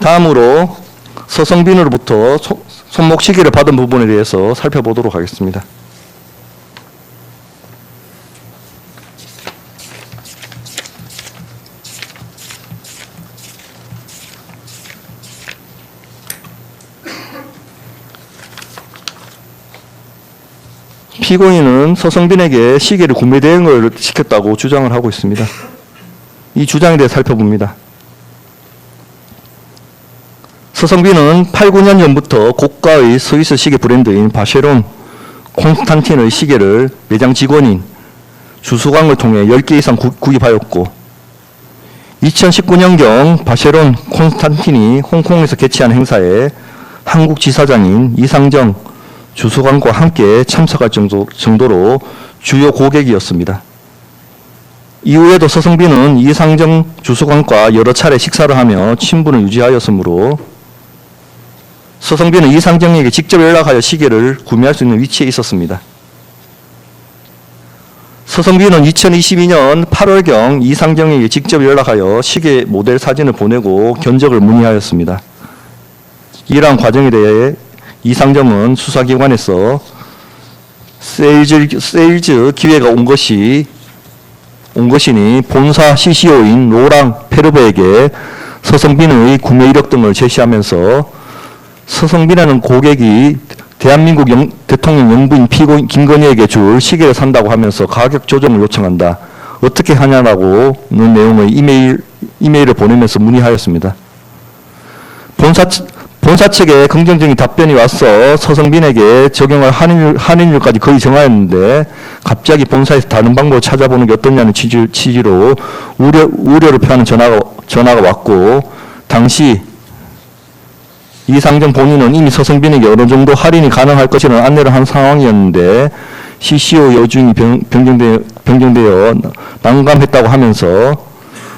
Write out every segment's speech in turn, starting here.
다음으로 서성빈으로부터 손목시계를 받은 부분에 대해서 살펴보도록 하겠습니다. 피고인은 서성빈에게 시계를 구매 대행을 시켰다고 주장을 하고 있습니다. 이 주장에 대해 살펴봅니다. 서성빈은 8, 9년 전부터 고가의 스위스 시계 브랜드인 바쉐론 콘스탄틴의 시계를 매장 직원인 주수광을 통해 10개 이상 구입하였고 2019년경 바쉐론 콘스탄틴이 홍콩에서 개최한 행사에 한국 지사장인 이상정 주수광과 함께 참석할 정도로 주요 고객이었습니다. 이후에도 서성빈은 이상정 주수광과 여러 차례 식사를 하며 친분을 유지하였으므로 서성빈은 이상정에게 직접 연락하여 시계를 구매할 수 있는 위치에 있었습니다. 서성빈은 2022년 8월경 이상정에게 직접 연락하여 시계 모델 사진을 보내고 견적을 문의하였습니다. 이러한 과정에 대해 이상정은 수사기관에서 세일즈 기회가 온 것이니 본사 CCO인 로랑 페르베에게 서성빈의 구매 이력 등을 제시하면서 서성빈이라는 고객이 대한민국 대통령 영부인 피고인 김건희에게 줄 시계를 산다고 하면서 가격 조정을 요청한다. 어떻게 하냐라고 는 내용의 이메일을 보내면서 문의하였습니다. 본사 측에 긍정적인 답변이 와서 서성빈에게 적용할 할인율까지 거의 정하였는데 갑자기 본사에서 다른 방법을 찾아보는 게 어떠냐는 취지로 우려를 표하는 전화가 왔고 당시 이상정 본인은 이미 서성빈에게 어느 정도 할인이 가능할 것이라는 안내를 한 상황이었는데 CCO 여중이 변경되어 난감했다고 하면서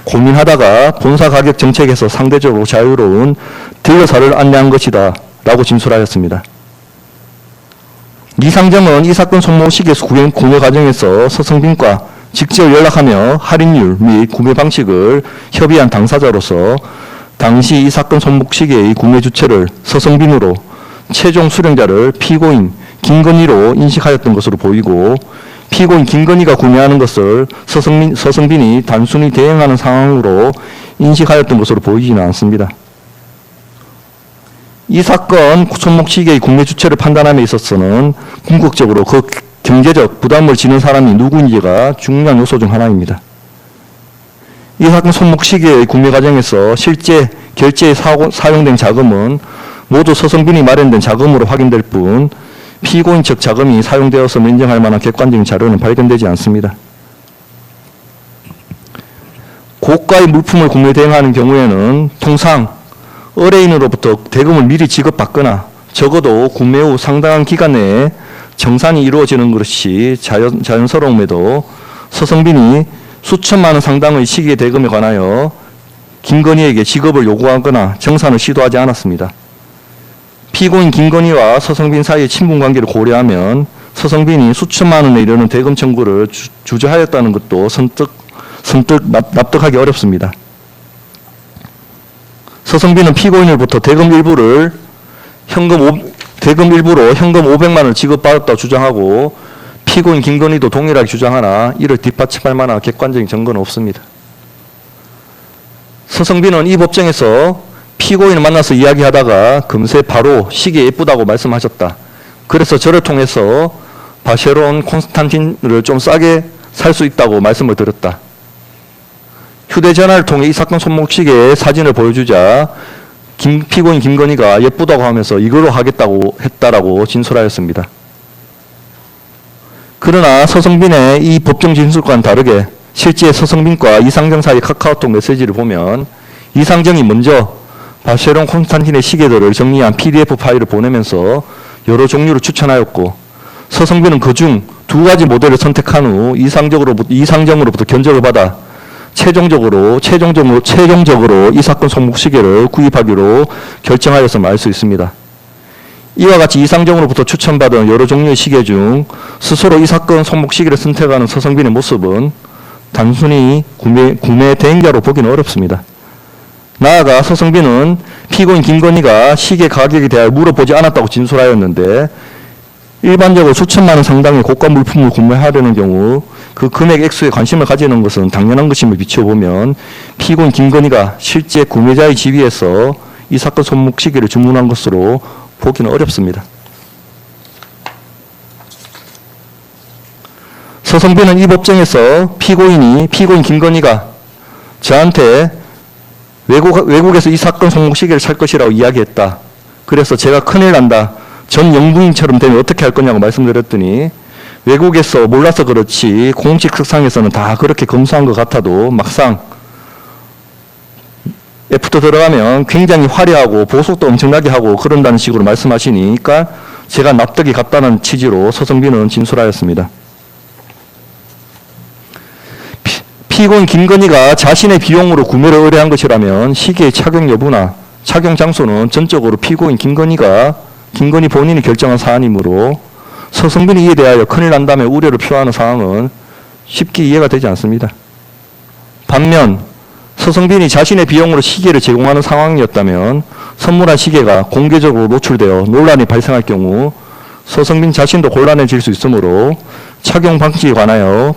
고민하다가 본사 가격 정책에서 상대적으로 자유로운 대여사를 안내한 것이다 라고 진술하였습니다. 이상정은 이 사건 손목시계 구매 과정에서 서성빈과 직접 연락하며 할인율 및 구매 방식을 협의한 당사자로서 당시 이 사건 손목시계의 구매 주체를 서성빈으로 최종 수령자를 피고인 김건희로 인식하였던 것으로 보이고 피고인 김건희가 구매하는 것을 서성빈이 단순히 대행하는 상황으로 인식하였던 것으로 보이지는 않습니다. 이 사건 손목시계의 구매 주체를 판단함에 있어서는 궁극적으로 그 경제적 부담을 지는 사람이 누구인지가 중요한 요소 중 하나입니다. 이 사건 손목시계의 구매 과정에서 실제 결제에 사용된 자금은 모두 서성빈이 마련된 자금으로 확인될 뿐 피고인 측 자금이 사용되어서 인정할 만한 객관적인 자료는 발견되지 않습니다. 고가의 물품을 구매 대행하는 경우에는 통상 의뢰인으로부터 대금을 미리 지급받거나 적어도 구매 후 상당한 기간 내에 정산이 이루어지는 것이 자연스러움에도 서성빈이 수천만 원 상당의 시계 대금에 관하여 김건희에게 지급을 요구하거나 정산을 시도하지 않았습니다. 피고인 김건희와 서성빈 사이의 친분 관계를 고려하면 서성빈이 수천만 원에 이르는 대금 청구를 주저하였다는 것도 선뜻 납득하기 어렵습니다. 서성빈은 피고인으로부터 대금 일부로 현금 500만 원을 지급받았다고 주장하고 피고인 김건희도 동일하게 주장하나 이를 뒷받침할 만한 객관적인 증거는 없습니다. 서성빈은 이 법정에서 피고인을 만나서 이야기하다가 금세 바로 시계 예쁘다고 말씀하셨다. 그래서 저를 통해서 바쉐론 콘스탄틴을 좀 싸게 살 수 있다고 말씀을 드렸다. 휴대전화를 통해 이 사건 손목시계의 사진을 보여주자 피고인 김건희가 예쁘다고 하면서 이걸로 하겠다고 했다라고 진술하였습니다. 그러나 서성빈의 이 법정 진술과는 다르게 실제 서성빈과 이상정 사이 카카오톡 메시지를 보면 이상정이 먼저 바쉐론 콘스탄틴의 시계들을 정리한 PDF 파일을 보내면서 여러 종류를 추천하였고 서성빈은 그중 2가지 모델을 선택한 후 이상정으로부터 견적을 받아 최종적으로 이 사건 손목시계를 구입하기로 결정하였음을 알 수 있습니다. 이와 같이 이상정으로부터 추천받은 여러 종류의 시계 중 스스로 이 사건 손목시계를 선택하는 서성빈의 모습은 단순히 구매 대행자로 보기는 어렵습니다. 나아가 서성빈은 피고인 김건희가 시계 가격에 대하여 물어보지 않았다고 진술하였는데 일반적으로 수천만 원 상당의 고가 물품을 구매하려는 경우 그 금액 액수에 관심을 가지는 것은 당연한 것임을 비춰보면 피고인 김건희가 실제 구매자의 지위에서 이 사건 손목 시계를 주문한 것으로 보기는 어렵습니다. 서성빈은 이 법정에서 피고인 김건희가 저한테 외국에서 이 사건 손목 시계를 살 것이라고 이야기했다. 그래서 제가 큰일 난다. 전 영부인처럼 되면 어떻게 할 거냐고 말씀드렸더니 외국에서 몰라서 그렇지 공식 석상에서는 다 그렇게 검수한 것 같아도 막상 애프터 들어가면 굉장히 화려하고 보석도 엄청나게 하고 그런다는 식으로 말씀하시니까 제가 납득이 갔다는 취지로 서성빈은 진술하였습니다. 피고인 김건희가 자신의 비용으로 구매를 의뢰한 것이라면 시계의 착용 여부나 착용 장소는 전적으로 피고인 김건희 본인이 결정한 사안이므로 서성빈이 이에 대하여 큰일 난다며 우려를 표하는 상황은 쉽게 이해가 되지 않습니다. 반면 서성빈이 자신의 비용으로 시계를 제공하는 상황이었다면 선물한 시계가 공개적으로 노출되어 논란이 발생할 경우 서성빈 자신도 곤란해질 수 있으므로 착용 방식에 관하여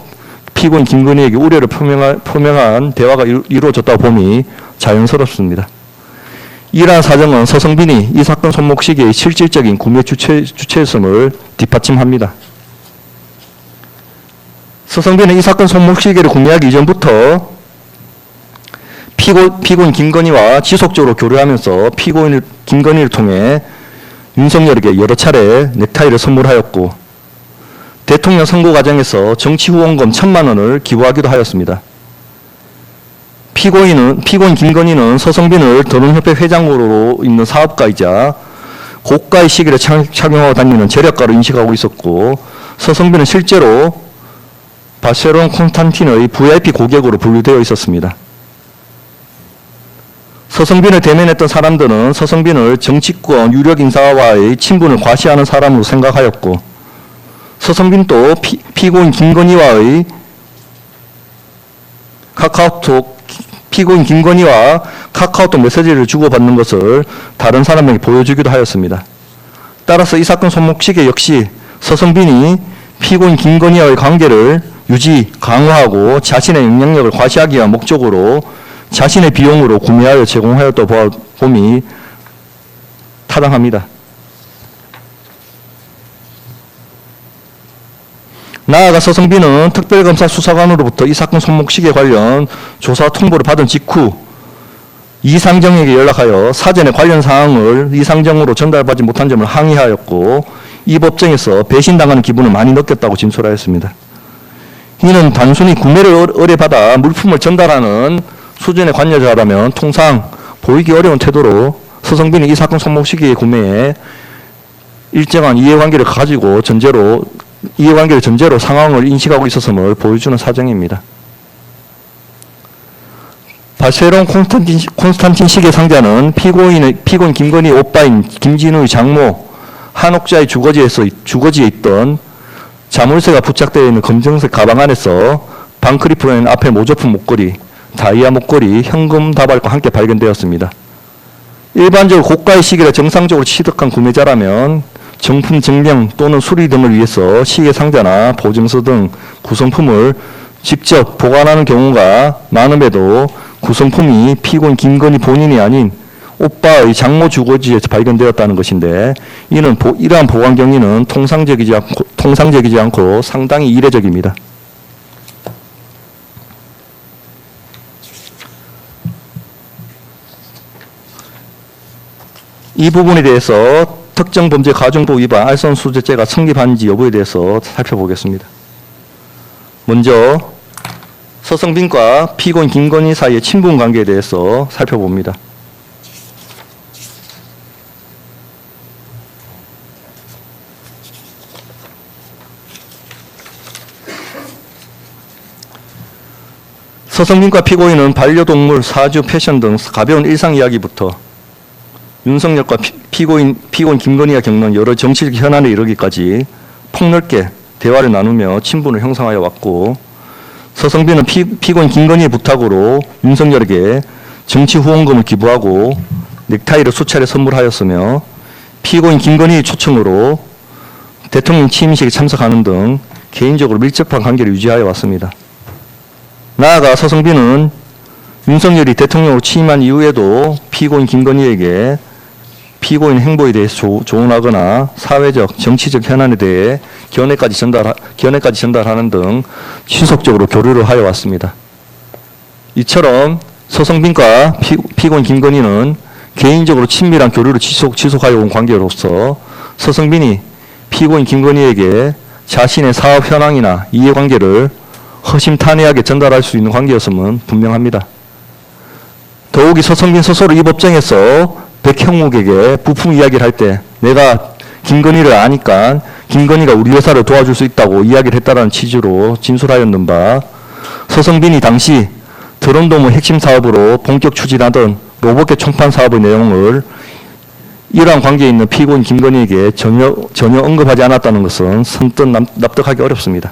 피고인 김건희에게 우려를 표명한 대화가 이루어졌다고 봄이 자연스럽습니다. 이러한 사정은 서성빈이 이 사건 손목 시계의 실질적인 구매 주체였음을 뒷받침합니다. 서성빈은 이 사건 손목 시계를 구매하기 이전부터 피고인 김건희와 지속적으로 교류하면서 피고인 김건희를 통해 윤석열에게 여러 차례 넥타이를 선물하였고 대통령 선거 과정에서 정치 후원금 1,000만 원을 기부하기도 하였습니다. 피고인 김건희는 서성빈을 더론협회 회장으로 있는 사업가이자 고가의 시계를 착용하고 다니는 재력가로 인식하고 있었고 서성빈은 실제로 바쉐론 콘스탄틴의 VIP 고객으로 분류되어 있었습니다. 서성빈을 대면했던 사람들은 서성빈을 정치권 유력 인사와의 친분을 과시하는 사람으로 생각하였고 서성빈도 피고인 김건희와의 피고인 김건희와 카카오톡 메시지를 주고받는 것을 다른 사람에게 보여주기도 하였습니다. 따라서 이 사건 손목 시계 역시 서성빈이 피고인 김건희와의 관계를 강화하고 자신의 영향력을 과시하기 위한 목적으로 자신의 비용으로 구매하여 제공하였다고 봄이 타당합니다. 나아가 서성빈은 특별검사 수사관으로부터 이 사건 손목 시계 관련 조사 통보를 받은 직후 이상정에게 연락하여 사전에 관련 사항을 이상정으로 전달받지 못한 점을 항의하였고 이 법정에서 배신당하는 기분을 많이 느꼈다고 진술하였습니다. 이는 단순히 구매를 의뢰받아 물품을 전달하는 수준의 관여자라면 통상 보이기 어려운 태도로 서성빈이 이 사건 손목 시계의 구매에 일정한 이해관계를 전제로 상황을 인식하고 있었음을 보여주는 사정입니다. 바쉐론 콘스탄틴 시계 상자는 피고인 김건희 오빠인 김진우의 장모 한옥자의 주거지에 있던 자물쇠가 부착되어 있는 검정색 가방 안에서 반크리프로인 앞에 모조품 목걸이, 다이아 목걸이, 현금 다발과 함께 발견되었습니다. 일반적으로 고가의 시계를 정상적으로 취득한 구매자라면 정품 증명 또는 수리 등을 위해서 시계 상자나 보증서 등 구성품을 직접 보관하는 경우가 많음에도 구성품이 피고인 김건희 본인이 아닌 오빠의 장모 주거지에서 발견되었다는 것인데 이러한 보관 경위는 통상적이지 않고 상당히 이례적입니다. 이 부분에 대해서 특정범죄 가중법 위반 알선수재죄가 성립한지 여부에 대해서 살펴보겠습니다. 먼저 서성빈과 피고인 김건희 사이의 친분 관계에 대해서 살펴봅니다. 서성빈과 피고인은 반려동물, 사주, 패션 등 가벼운 일상 이야기부터 윤석열과 피고인 김건희가 겪는 여러 정치적 현안에 이르기까지 폭넓게 대화를 나누며 친분을 형성하여 왔고 서성빈은 피고인 김건희의 부탁으로 윤석열에게 정치 후원금을 기부하고 넥타이를 수차례 선물하였으며 피고인 김건희 초청으로 대통령 취임식에 참석하는 등 개인적으로 밀접한 관계를 유지하여 왔습니다. 나아가 서성빈은 윤석열이 대통령으로 취임한 이후에도 피고인 김건희에게 피고인 행보에 대해서 조언하거나 사회적, 정치적 현안에 대해 견해까지 전달하는 등 지속적으로 교류를 하여 왔습니다. 이처럼 서성빈과 피고인 김건희는 개인적으로 친밀한 교류를 지속하여 온 관계로서 서성빈이 피고인 김건희에게 자신의 사업 현황이나 이해관계를 허심탄회하게 전달할 수 있는 관계였음은 분명합니다. 더욱이 서성빈 스스로 이 법정에서 백형욱에게 부품 이야기를 할 때 내가 김건희를 아니까 김건희가 우리 회사를 도와줄 수 있다고 이야기를 했다는 취지로 진술하였는 바 서성빈이 당시 드론돔의 핵심 사업으로 본격 추진하던 로봇계 총판 사업의 내용을 이러한 관계에 있는 피고인 김건희에게 전혀 언급하지 않았다는 것은 선뜻 납득하기 어렵습니다.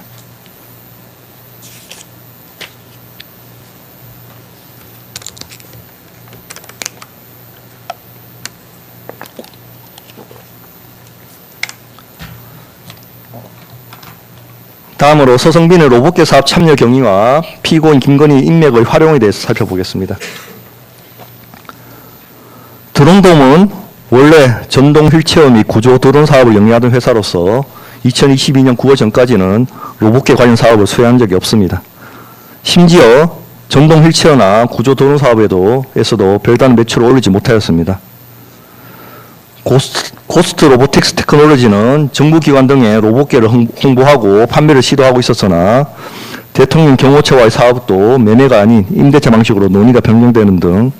다음으로 서성빈의 로봇계 사업 참여 경위와 피고인 김건희 인맥의 활용에 대해서 살펴보겠습니다. 드론돔은 원래 전동 휠체어 및 구조 드론 사업을 영위하던 회사로서 2022년 9월 전까지는 로봇계 관련 사업을 수행한 적이 없습니다. 심지어 전동 휠체어나 구조 드론 사업에서도 별다른 매출을 올리지 못하였습니다. 고스트 로보틱스 테크놀로지는 정부기관 등의 로봇계를 홍보하고 판매를 시도하고 있었으나 대통령 경호처와의 사업도 매매가 아닌 임대차 방식으로 논의가 변경되는 등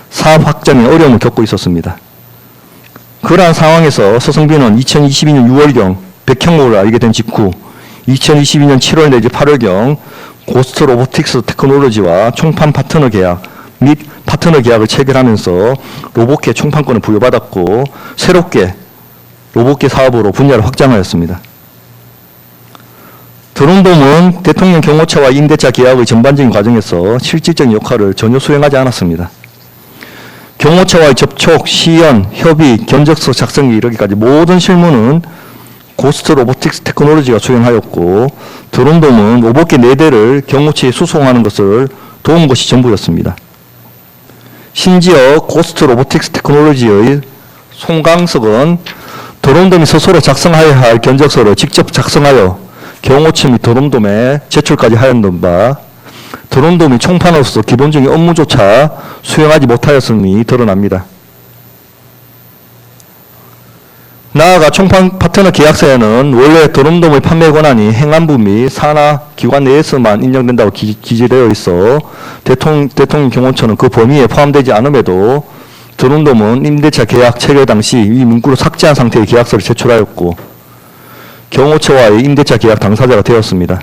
사업 확장에 어려움을 겪고 있었습니다. 그러한 상황에서 서성빈은 2022년 6월경 백형목을 알게 된 직후 2022년 7월 내지 8월경 고스트 로보틱스 테크놀로지와 총판 파트너 계약 및 파트너 계약을 체결하면서 로봇계 총판권을 부여받았고 새롭게 로봇계 사업으로 분야를 확장하였습니다. 드론돔은 대통령 경호처와 임대차 계약의 전반적인 과정에서 실질적인 역할을 전혀 수행하지 않았습니다. 경호처와의 접촉, 시연, 협의, 견적서 작성에 이르기까지 모든 실무는 고스트 로보틱스 테크놀로지가 수행하였고 드론돔은 로봇계 4대를 경호처에 수송하는 것을 도운 것이 전부였습니다. 심지어 고스트 로보틱스 테크놀로지의 송강석은 드론돔이 스스로 작성하여야 할 견적서를 직접 작성하여 경호처 및 드론돔에 제출까지 하였는 바 드론돔이 총판으로서 기본적인 업무조차 수행하지 못하였음이 드러납니다. 나아가 총판 파트너 계약서에는 원래 드론돔의 판매 권한이 행안부 및 산하 기관 내에서만 인정된다고 기재되어 있어 대통령 경호처는 그 범위에 포함되지 않음에도 드론돔은 임대차 계약 체결 당시 이 문구를 삭제한 상태의 계약서를 제출하였고 경호처와의 임대차 계약 당사자가 되었습니다.